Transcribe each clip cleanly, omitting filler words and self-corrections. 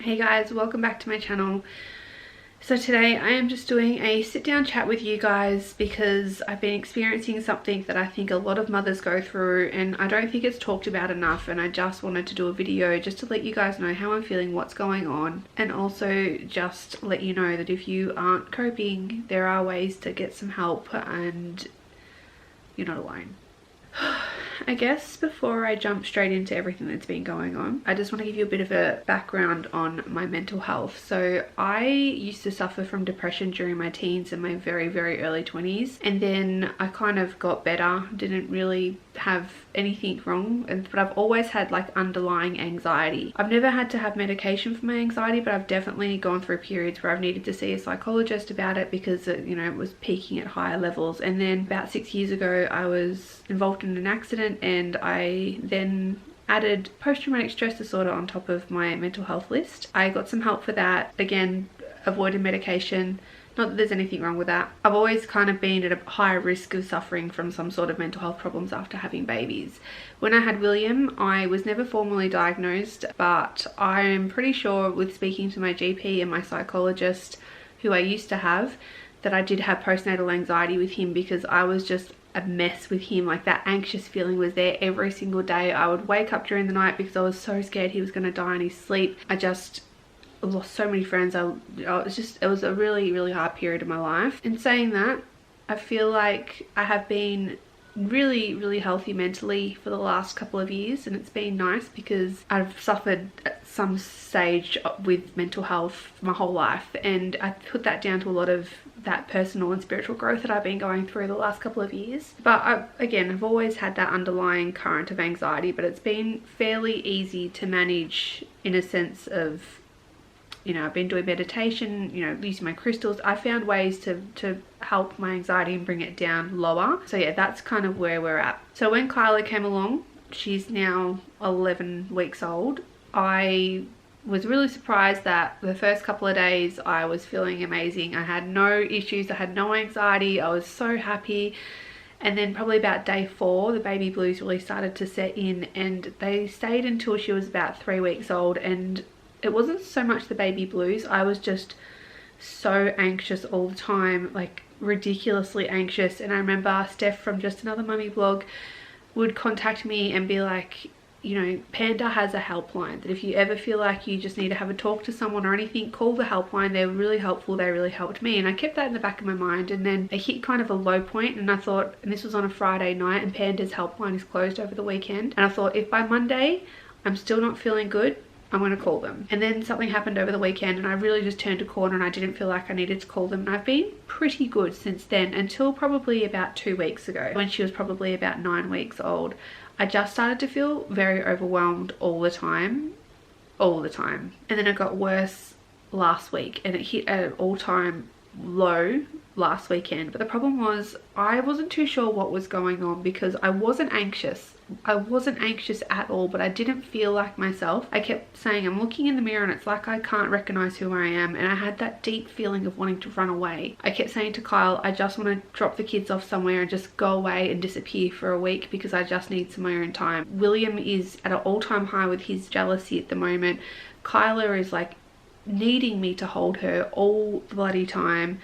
Hey guys, welcome back to my channel. So today I am just doing a sit down chat with you guys because I've been experiencing something that I think a lot of mothers go through and I don't think it's talked about enough, and I just wanted to do a video just to let you guys know how I'm feeling, what's going on, and also just let you know that if you aren't coping, there are ways to get some help and you're not alone. I guess before I jump straight into everything that's been going on, I just want to give you a bit of a background on my mental health. So I used to suffer from depression during my teens and my very early 20s, and then I kind of got better, didn't really have anything wrong, but I've always had like underlying anxiety. I've never had to have medication for my anxiety, but I've definitely gone through periods where I've needed to see a psychologist about it because it was peaking at higher levels. And then about 6 years ago I was involved in an accident, and I then added post-traumatic stress disorder on top of my mental health list. I got some help for that, again avoided medication. Not that there's anything wrong with that. I've always kind of been at a higher risk of suffering from some sort of mental health problems after having babies. When I had William, I was never formally diagnosed, but I'm pretty sure with speaking to my GP and my psychologist, who I used to have, that I did have postnatal anxiety with him because I was just a mess with him. Like, that anxious feeling was there every single day. I would wake up during the night because I was so scared he was going to die in his sleep. I lost so many friends. It was a really hard period of my life. In saying that, I feel like I have been really healthy mentally for the last couple of years, and it's been nice because I've suffered at some stage with mental health my whole life, and I put that down to a lot of that personal and spiritual growth that I've been going through the last couple of years. But I've always had that underlying current of anxiety, but it's been fairly easy to manage in a sense of, I've been doing meditation, using my crystals. I found ways to help my anxiety and bring it down lower. So yeah, that's kind of where we're at. So when Kyla came along, she's now 11 weeks old, I was really surprised that the first couple of days I was feeling amazing. I had no issues, I had no anxiety, I was so happy. And then probably about day 4, the baby blues really started to set in, and they stayed until she was about 3 weeks old. And it wasn't so much the baby blues, I was just so anxious all the time, like ridiculously anxious. And I remember Steph from Just Another Mummy blog would contact me and be like, Panda has a helpline that if you ever feel like you just need to have a talk to someone or anything, call the helpline. They're really helpful. They really helped me. And I kept that in the back of my mind. And then it hit kind of a low point, and I thought, and this was on a Friday night, and Panda's helpline is closed over the weekend, and I thought, if by Monday I'm still not feeling good, I'm going to call them. And then something happened over the weekend and I really just turned a corner, and I didn't feel like I needed to call them. And I've been pretty good since then, until probably about 2 weeks ago, when she was probably about 9 weeks old. I just started to feel very overwhelmed all the time. And then it got worse last week, and it hit at an all-time low last weekend. But the problem was, I wasn't too sure what was going on because I wasn't anxious at all, but I didn't feel like myself. I kept saying, I'm looking in the mirror and it's like I can't recognize who I am, and I had that deep feeling of wanting to run away. I kept saying to Kyle, I just want to drop the kids off somewhere and just go away and disappear for a week because I just need some of my own time. William is at an all-time high with his jealousy at the moment. Kyla is like needing me to hold her all the bloody time.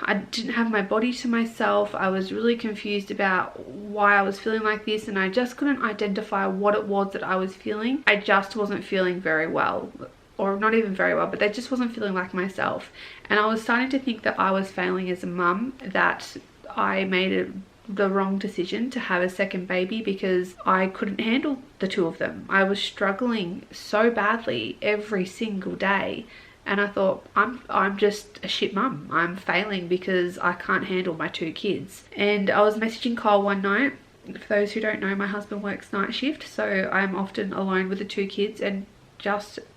I didn't have my body to myself. I was really confused about why I was feeling like this, and I just couldn't identify what it was that I was feeling. I just wasn't feeling very well, or not even very well, but I just wasn't feeling like myself. And I was starting to think that I was failing as a mum, that I made the wrong decision to have a second baby because I couldn't handle the two of them. I was struggling so badly every single day, and I thought, I'm just a shit mum. I'm failing because I can't handle my 2 kids. And I was messaging Kyle one night. For those who don't know, my husband works night shift, so I'm often alone with the 2 kids, and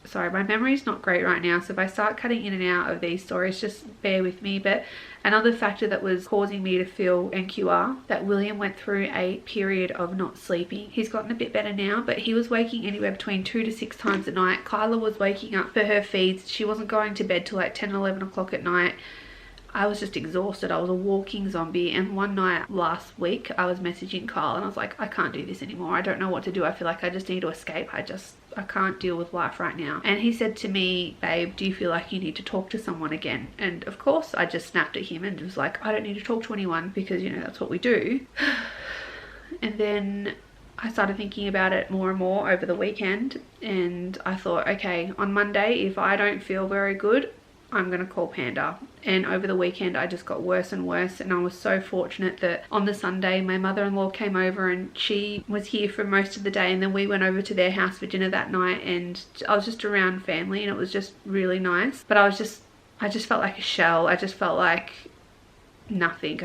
sorry, my memory's not great right now, so if I start cutting in and out of these stories, just bear with me. But another factor that was causing me to feel NQR, that William went through a period of not sleeping. He's gotten a bit better now, but he was waking anywhere between 2 to 6 times a night. Kyla was waking up for her feeds. She wasn't going to bed till like 10, 11 o'clock at night. I was just exhausted. I was a walking zombie. And one night last week I was messaging Kyle and I was like, I can't do this anymore. I don't know what to do. I feel like I just need to escape. can't deal with life right now. And he said to me, babe, do you feel like you need to talk to someone again? And of course I just snapped at him and was like, I don't need to talk to anyone, because you know, that's what we do. And then I started thinking about it more and more over the weekend, and I thought, okay, on Monday, if I don't feel very good, I'm gonna call Panda. And over the weekend I just got worse and worse, and I was so fortunate that on the Sunday my mother-in-law came over and she was here for most of the day, and then we went over to their house for dinner that night, and I was just around family and it was just really nice. But I just felt like a shell. I just felt like nothing.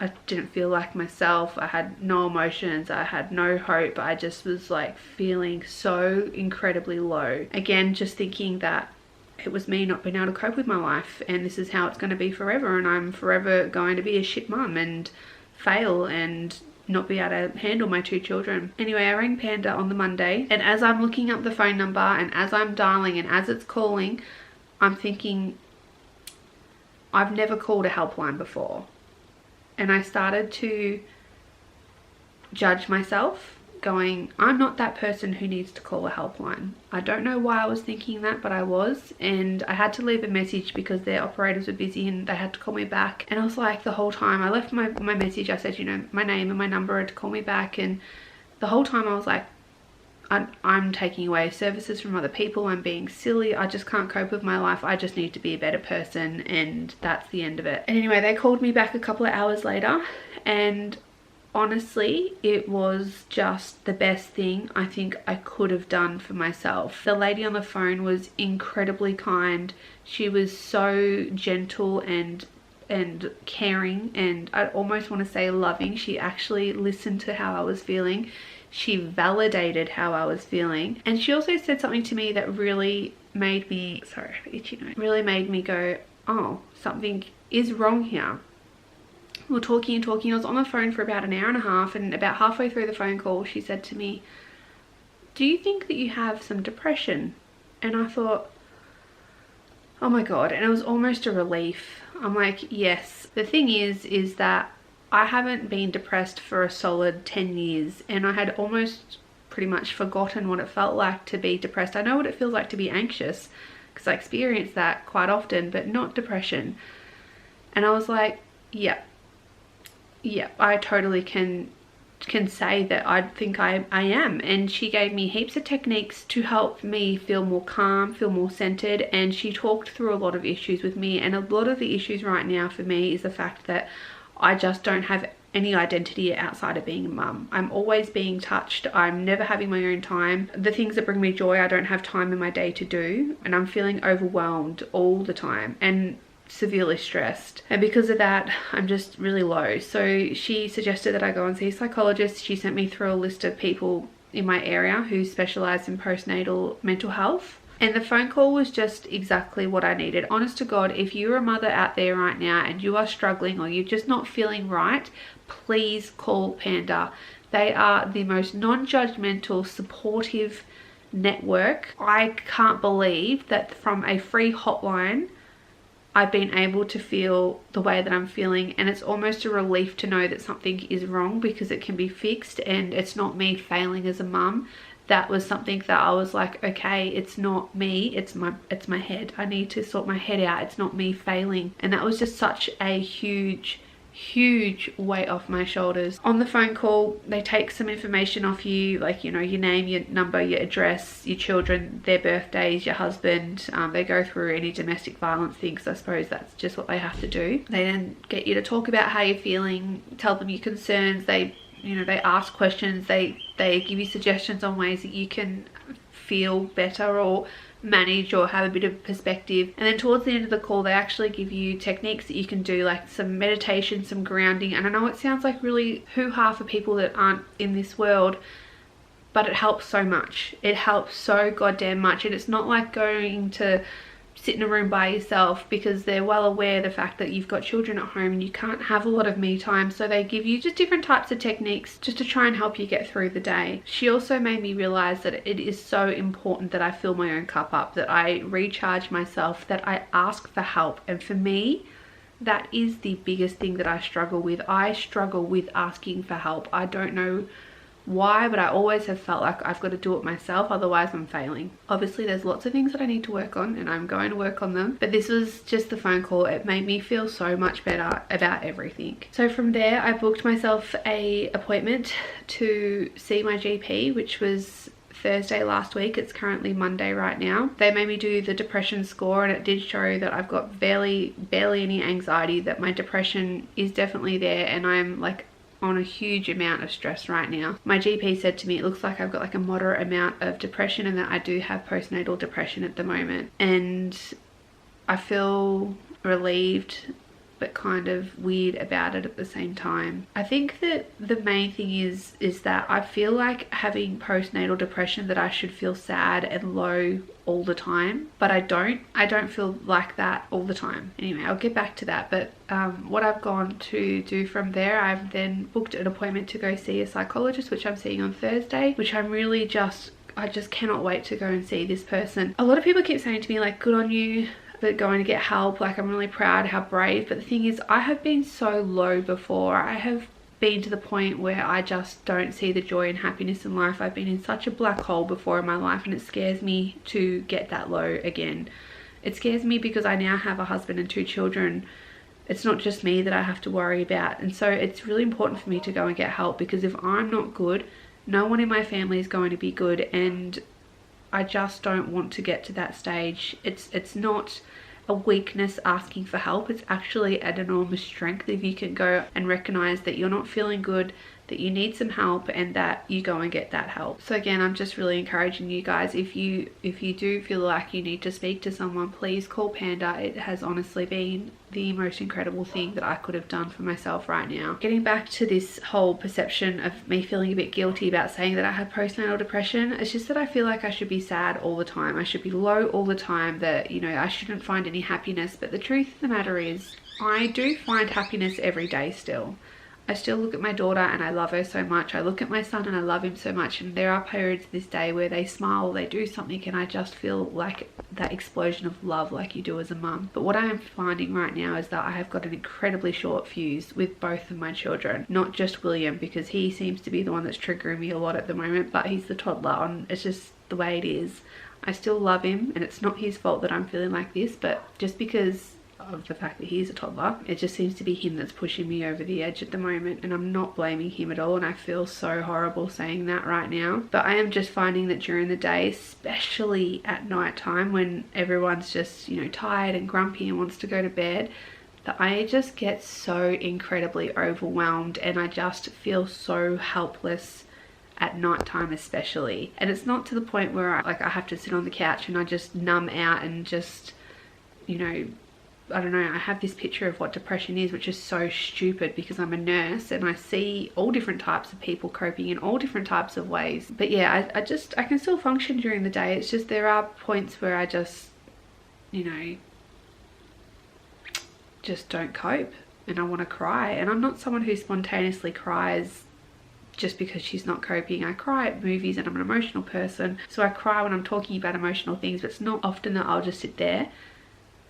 I didn't feel like myself. I had no emotions. I had no hope. I just was like feeling so incredibly low. Again, just thinking that it was me not being able to cope with my life, and this is how it's going to be forever, and I'm forever going to be a shit mum and fail and not be able to handle my 2 children. Anyway, I rang Panda on the Monday, and as I'm looking up the phone number and as I'm dialing and as it's calling, I'm thinking, I've never called a helpline before. And I started to judge myself, going, I'm not that person who needs to call a helpline. I don't know why I was thinking that, but I was. And I had to leave a message because their operators were busy and they had to call me back. And I was like, the whole time I left my message, I said, you know, my name and my number to call me back. And the whole time I was like, I'm taking away services from other people. I'm being silly. I just can't cope with my life. I just need to be a better person, and that's the end of it. And anyway, they called me back a couple of hours later, and honestly, it was just the best thing I think I could have done for myself. The lady on the phone was incredibly kind. She was so gentle and caring, and I almost want to say loving. She actually listened to how I was feeling. She validated how I was feeling, and she also said something to me that really made me, sorry, itchy nose, really made me go, oh, something is wrong here. We were talking and talking. I was on the phone for about an hour and a half, and about halfway through the phone call she said to me, do you think that you have some depression? And I thought, oh my god, and it was almost a relief. I'm like, yes. The thing is that I haven't been depressed for a solid 10 years, and I had almost pretty much forgotten what it felt like to be depressed. I know what it feels like to be anxious because I experience that quite often, but not depression. And I was like, yeah, I totally can say that I think I am. And she gave me heaps of techniques to help me feel more calm, feel more centered, and she talked through a lot of issues with me. And a lot of the issues right now for me is the fact that I just don't have any identity outside of being a mum. I'm always being touched. I'm never having my own time. The things that bring me joy, I don't have time in my day to do, and I'm feeling overwhelmed all the time and severely stressed. And because of that, I'm just really low. So she suggested that I go and see a psychologist. She sent me through a list of people in my area who specialize in postnatal mental health. And the phone call was just exactly what I needed. Honest to God, if you're a mother out there right now and you are struggling or you're just not feeling right, please call Panda. They are the most non-judgmental, supportive network. I can't believe that from a free hotline, I've been able to feel the way that I'm feeling, and it's almost a relief to know that something is wrong because it can be fixed and it's not me failing as a mum. That was something that I was like, okay, it's not me, it's my head. I need to sort my head out. It's not me failing. And that was just such a huge weight off my shoulders. On the phone call, they take some information off you, like, you know, your name, your number, your address, your children, their birthdays, your husband. They go through any domestic violence things. I suppose that's just what they have to do. They then get you to talk about how you're feeling, tell them your concerns. They ask questions, they give you suggestions on ways that you can feel better or manage or have a bit of perspective. And then towards the end of the call, they actually give you techniques that you can do, like some meditation, some grounding. And I know it sounds like really hoo-ha for people that aren't in this world, but it helps so much. It helps so goddamn much. And it's not like going to sit in a room by yourself, because they're well aware of the fact that you've got children at home and you can't have a lot of me time. So they give you just different types of techniques just to try and help you get through the day. She also made me realize that it is so important that I fill my own cup up, that I recharge myself, that I ask for help. And for me, that is the biggest thing that I struggle with. I struggle with asking for help. I don't know why, but I always have felt like I've got to do it myself, otherwise I'm failing. Obviously there's lots of things that I need to work on, and I'm going to work on them, but this was just the phone call. It made me feel so much better about everything. So from there I booked myself a appointment to see my GP, which was Thursday last week. It's currently Monday right now. They made me do the depression score, and it did show that I've got barely any anxiety, that my depression is definitely there, and I'm like on a huge amount of stress right now. My GP said to me, it looks like I've got like a moderate amount of depression, and that I do have postnatal depression at the moment. And I feel relieved but kind of weird about it at the same time. I think that the main thing is that I feel like having postnatal depression, that I should feel sad and low all the time, but I don't feel like that all the time. Anyway, I'll get back to that. But what I've gone to do from there, I've then booked an appointment to go see a psychologist, which I'm seeing on Thursday, which I'm really I just cannot wait to go and see this person. A lot of people keep saying to me like, good on you for going to get help, like I'm really proud, how brave. But the thing is, I have been so low before. I have been to the point where I just don't see the joy and happiness in life. I've been in such a black hole before in my life, and it scares me to get that low again. It scares me because I now have a husband and 2 children. It's not just me that I have to worry about, and so it's really important for me to go and get help, because if I'm not good, no one in my family is going to be good, and I just don't want to get to that stage. It's not a weakness asking for help. It's actually an enormous strength if you can go and recognize that you're not feeling good, that you need some help, and that you go and get that help. So again, I'm just really encouraging you guys, if you do feel like you need to speak to someone, please call Panda. It has honestly been the most incredible thing that I could have done for myself right now. Getting back to this whole perception of me feeling a bit guilty about saying that I have postnatal depression, it's just that I feel like I should be sad all the time. I should be low all the time, that, you know, I shouldn't find any happiness. But the truth of the matter is, I do find happiness every day still. I still look at my daughter and I love her so much. I look at my son and I love him so much. And there are periods this day where they smile, they do something, and I just feel like that explosion of love like you do as a mum. But what I am finding right now is that I have got an incredibly short fuse with both of my children. Not just William, because he seems to be the one that's triggering me a lot at the moment, but he's the toddler, and it's just the way it is. I still love him, and it's not his fault that I'm feeling like this, but just because of the fact that he's a toddler, it just seems to be him that's pushing me over the edge at the moment, and I'm not blaming him at all, and I feel so horrible saying that right now. But I am just finding that during the day, especially at night time when everyone's just, you know, tired and grumpy and wants to go to bed, that I just get so incredibly overwhelmed, and I just feel so helpless at night time especially. And it's not to the point where I have to sit on the couch and I just numb out and just, you know, I don't know, I have this picture of what depression is, which is so stupid because I'm a nurse and I see all different types of people coping in all different types of ways. But yeah, I can still function during the day. It's just there are points where I just, you know, just don't cope and I want to cry. And I'm not someone who spontaneously cries just because she's not coping. I cry at movies and I'm an emotional person, so I cry when I'm talking about emotional things, but it's not often that I'll just sit there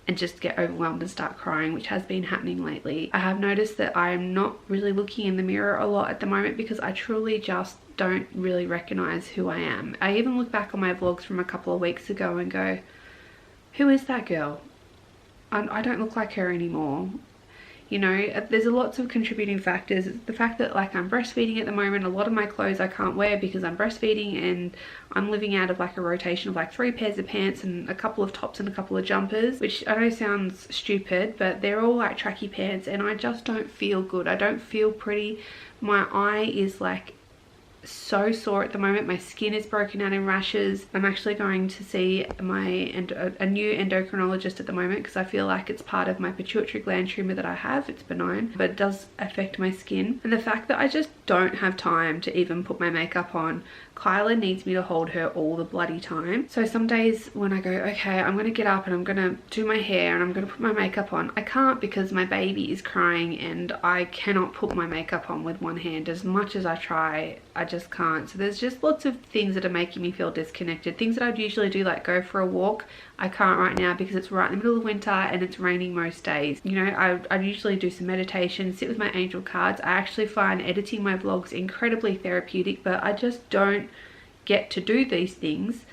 and just get overwhelmed and start crying, which has been happening lately. I have noticed that I'm not really looking in the mirror a lot at the moment because I truly just don't really recognize who I am. I even look back on my vlogs from a couple of weeks ago and go, who is that girl? I don't look like her anymore. You know, there's lots of contributing factors. The fact that like I'm breastfeeding at the moment, a lot of my clothes I can't wear because I'm breastfeeding, and I'm living out of like a rotation of like 3 pairs of pants and a couple of tops and a couple of jumpers, which I know sounds stupid, but they're all like tracky pants, and I just don't feel good. I don't feel pretty. My eye is like so sore at the moment. My skin is broken out in rashes. I'm actually going to see a new endocrinologist at the moment because I feel like it's part of my pituitary gland tumor that I have. It's benign, but it does affect my skin. And the fact that I just don't have time to even put my makeup on. Kyla needs me to hold her all the bloody time. So some days when I go, okay, I'm gonna get up and I'm gonna do my hair and I'm gonna put my makeup on, I can't because my baby is crying and I cannot put my makeup on with one hand. As much as I try, I just can't. So there's just lots of things that are making me feel disconnected. Things that I'd usually do, like go for a walk, I can't right now because it's right in the middle of winter and it's raining most days. You know, I'd usually do some meditation, sit with my angel cards. I actually find editing my vlogs incredibly therapeutic, but I just don't get to do these things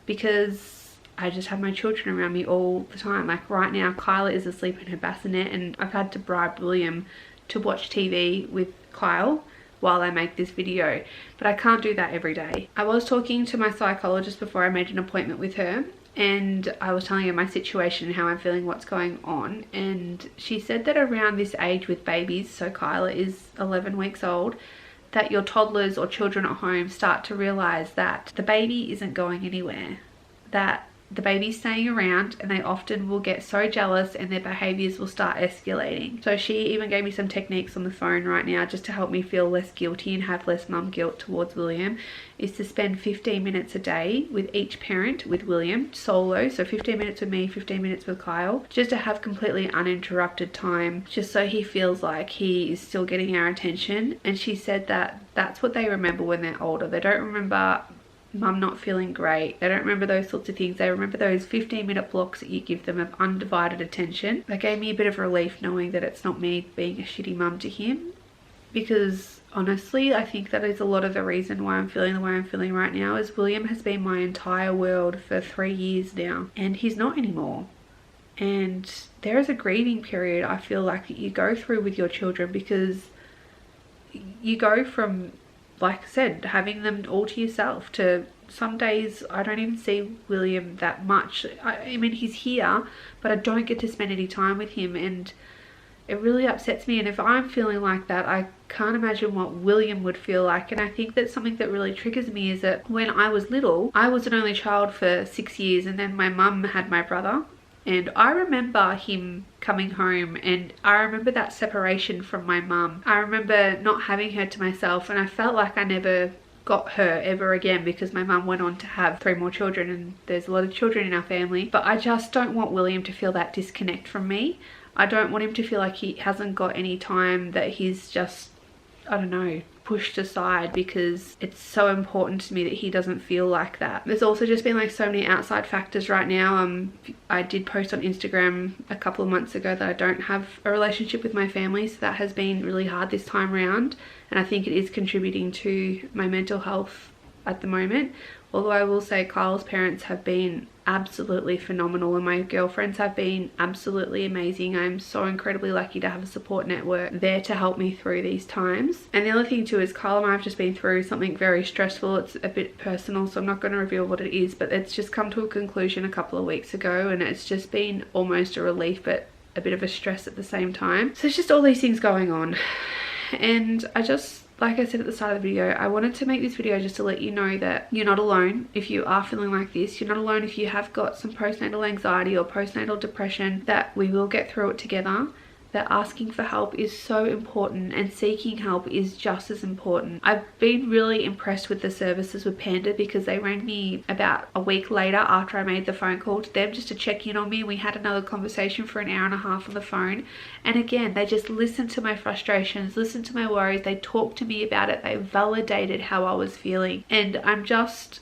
because I just have my children around me all the time. Like right now, Kyla is asleep in her bassinet and I've had to bribe William to watch TV with Kyle while I make this video, but I can't do that every day. I was talking to my psychologist before I made an appointment with her, and I was telling her my situation and how I'm feeling, what's going on, and she said that around this age with babies, so Kyla is 11 weeks old, that your toddlers or children at home start to realize that the baby isn't going anywhere, that the baby's staying around, and they often will get so jealous and their behaviors will start escalating. So she even gave me some techniques on the phone right now just to help me feel less guilty and have less mum guilt towards William, is to spend 15 minutes a day with each parent with William solo. So 15 minutes with me, 15 minutes with Kyle, just to have completely uninterrupted time, just so he feels like he is still getting our attention. And she said that that's what they remember when they're older. They don't remember mum not feeling great. They don't remember those sorts of things. They remember those 15-minute blocks that you give them of undivided attention. That gave me a bit of relief knowing that it's not me being a shitty mum to him, because honestly I think that is a lot of the reason why I'm feeling the way I'm feeling right now. Is William has been my entire world for 3 years now and he's not anymore. And there is a grieving period I feel like that you go through with your children, because you go from, like I said, having them all to yourself to some days I don't even see William that much. I mean, he's here, but I don't get to spend any time with him, and it really upsets me. And if I'm feeling like that, I can't imagine what William would feel like. And I think that something that really triggers me is that when I was little, I was an only child for 6 years, and then my mum had my brother. And I remember him coming home, and I remember that separation from my mum. I remember not having her to myself, and I felt like I never got her ever again, because my mum went on to have 3 more children, and there's a lot of children in our family. But I just don't want William to feel that disconnect from me. I don't want him to feel like he hasn't got any time, that he's just, I don't know, pushed aside, because it's so important to me that he doesn't feel like that. There's also just been like so many outside factors right now. I did post on Instagram a couple of months ago that I don't have a relationship with my family, so that has been really hard this time around, and I think it is contributing to my mental health at the moment. Although I will say Kyle's parents have been absolutely phenomenal, and my girlfriends have been absolutely amazing. I'm so incredibly lucky to have a support network there to help me through these times. And the other thing too is Kyle and I have just been through something very stressful. It's a bit personal, so I'm not going to reveal what it is, but it's just come to a conclusion a couple of weeks ago, and it's just been almost a relief but a bit of a stress at the same time. So it's just all these things going on, and I just, like I said at the start of the video, I wanted to make this video just to let you know that you're not alone if you are feeling like this. You're not alone if you have got some postnatal anxiety or postnatal depression, that we will get through it together. That asking for help is so important, and seeking help is just as important. I've been really impressed with the services with Panda, because they rang me about a week later after I made the phone call to them just to check in on me. We had another conversation for an hour and a half on the phone, and again they just listened to my frustrations, listened to my worries, they talked to me about it, they validated how I was feeling, and I'm just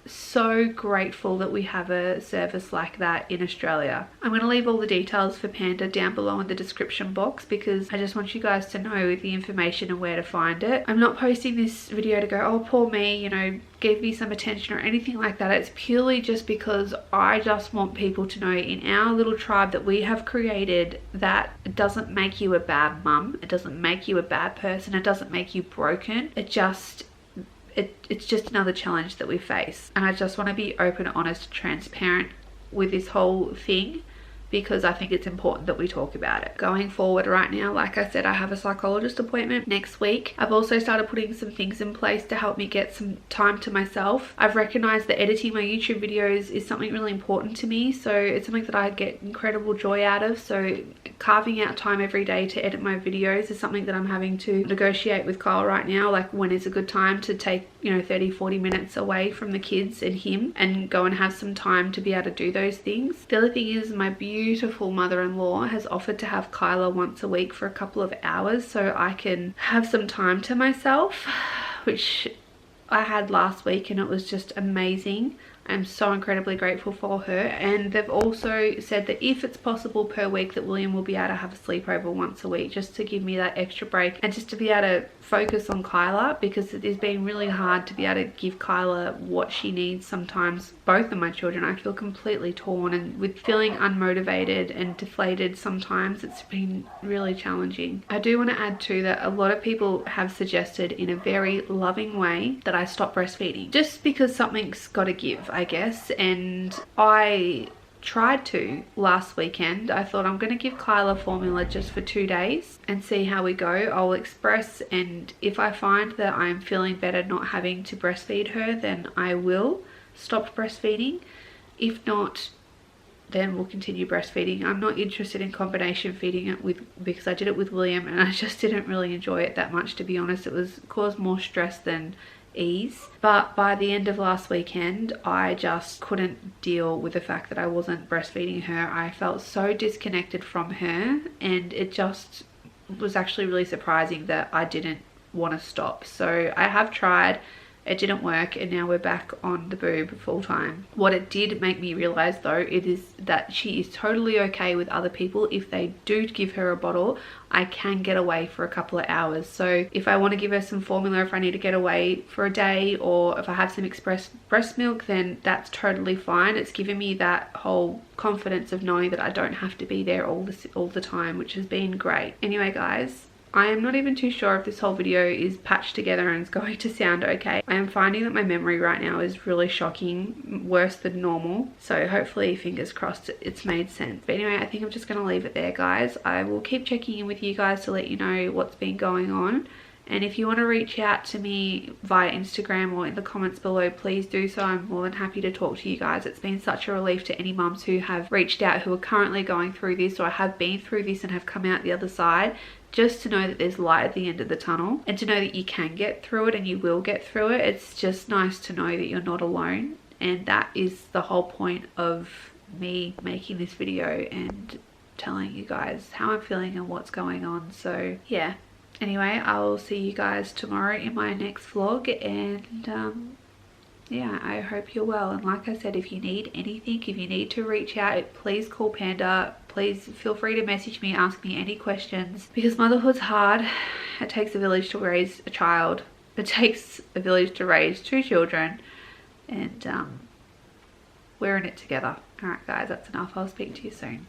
so grateful that we have a service like that in Australia. I'm going to leave all the details for Panda down below in the description box, because I just want you guys to know the information and where to find it. I'm not posting this video to go, oh poor me, you know, give me some attention or anything like that. It's purely just because I just want people to know in our little tribe that we have created that it doesn't make you a bad mum, it doesn't make you a bad person, it doesn't make you broken. It's just another challenge that we face, and I just want to be open, honest, transparent with this whole thing, because I think it's important that we talk about it. Going forward right now, like I said, I have a psychologist appointment next week. I've also started putting some things in place to help me get some time to myself. I've recognized that editing my YouTube videos is something really important to me, so it's something that I get incredible joy out of. So carving out time every day to edit my videos is something that I'm having to negotiate with Kyle right now, like when is a good time to take, you know, 30-40 minutes away from the kids and him and go and have some time to be able to do those things. The other thing is my beautiful mother-in-law has offered to have Kyla once a week for a couple of hours so I can have some time to myself, which I had last week, and it was just amazing. I'm so incredibly grateful for her. And they've also said that if it's possible per week, that William will be able to have a sleepover once a week, just to give me that extra break and just to be able to focus on Kyla, because it has been really hard to be able to give Kyla what she needs sometimes. Both of my children, I feel completely torn, and with feeling unmotivated and deflated sometimes, it's been really challenging. I do want to add too that a lot of people have suggested in a very loving way that I stop breastfeeding, just because something's got to give, I guess. And I tried to last weekend. I thought I'm going to give Kyla formula just for 2 days and see how we go. I'll express, and if I find that I'm feeling better not having to breastfeed her, then I will stop breastfeeding. If not, then we'll continue breastfeeding. I'm not interested in combination feeding it with, because I did it with William and I just didn't really enjoy it that much, to be honest. It was caused more stress than ease. But by the end of last weekend, I just couldn't deal with the fact that I wasn't breastfeeding her. I felt so disconnected from her, and it just was actually really surprising that I didn't want to stop. So I have tried, it didn't work, and now we're back on the boob full time. What it did make me realize though, it is that she is totally okay with other people. If they do give her a bottle, I can get away for a couple of hours. So if I want to give her some formula, if I need to get away for a day, or if I have some express breast milk, then that's totally fine. It's given me that whole confidence of knowing that I don't have to be there all the time, which has been great. Anyway guys, I am not even too sure if this whole video is patched together and is going to sound okay. I am finding that my memory right now is really shocking, worse than normal. So hopefully, fingers crossed, it's made sense. But anyway, I think I'm just going to leave it there, guys. I will keep checking in with you guys to let you know what's been going on. And if you want to reach out to me via Instagram or in the comments below, please do so. I'm more than happy to talk to you guys. It's been such a relief to any mums who have reached out, who are currently going through this or have been through this and have come out the other side. Just to know that there's light at the end of the tunnel, and to know that you can get through it and you will get through it. It's just nice to know that you're not alone. And that is the whole point of me making this video and telling you guys how I'm feeling and what's going on. So yeah, anyway, I'll see you guys tomorrow in my next vlog, and yeah, I hope you're well. And like I said, if you need anything, if you need to reach out, please call Panda. Please feel free to message me, ask me any questions, because motherhood's hard. It takes a village to raise a child. It takes a village to raise 2 children, and we're in it together. All right guys, that's enough. I'll speak to you soon.